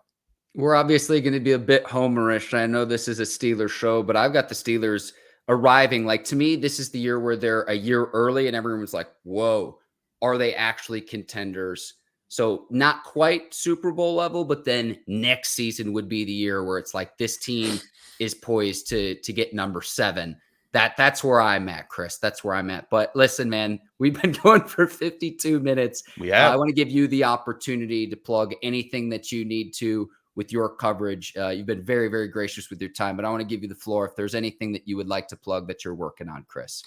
A: We're obviously going to be a bit homerish. I know this is a Steelers show, but I've got the Steelers arriving. Like, to me, this is the year where they're a year early and everyone was like, whoa, are they actually contenders? So not quite Super Bowl level, but then next season would be the year where it's like this team is poised to get number 7. That's where I'm at, Chris. That's where I'm at. But listen, man, we've been going for 52 minutes.
B: We have.
A: I want to give you the opportunity to plug anything that you need to with your coverage. You've been very, very gracious with your time, but I want to give you the floor if there's anything that you would like to plug that you're working on, Chris.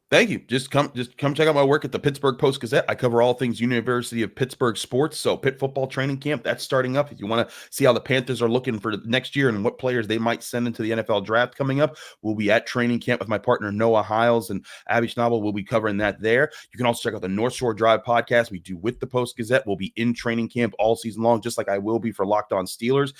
B: Thank you. Just come check out my work at the Pittsburgh Post-Gazette. I cover all things University of Pittsburgh sports. So Pitt football training camp, that's starting up. If you want to see how the Panthers are looking for next year and what players they might send into the NFL draft coming up, we'll be at training camp with my partner Noah Hiles and Abby Schnabel. We'll be covering that there. You can also check out the North Shore Drive podcast we do with the Post-Gazette. We'll be in training camp all season long, just like I will be for Locked On Steelers.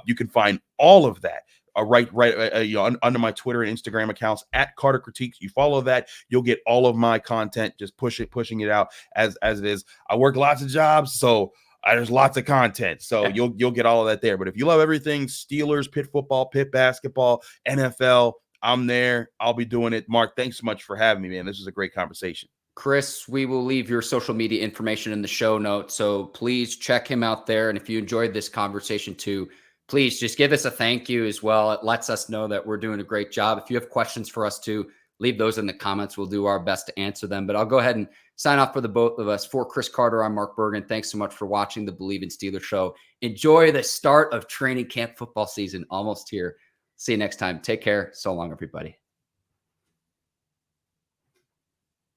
B: You can find all of that under my Twitter and Instagram accounts at Carter Critiques. You follow that, you'll get all of my content, just pushing it out as it is. I work lots of jobs, so there's lots of content. So you'll get all of that there. But if you love everything Steelers, Pitt football, Pitt basketball, NFL, I'm there. I'll be doing it. Mark, thanks so much for having me, man. This was a great conversation.
A: Chris, we will leave your social media information in the show notes, so please check him out there. And if you enjoyed this conversation too, please just give us a thank you as well. It lets us know that we're doing a great job. If you have questions for us too, leave those in the comments. We'll do our best to answer them. But I'll go ahead and sign off for the both of us. For Chris Carter, I'm Mark Bergin. Thanks so much for watching the Bleav in Steelers show. Enjoy the start of training camp football season, almost here. See you next time. Take care. So long, everybody.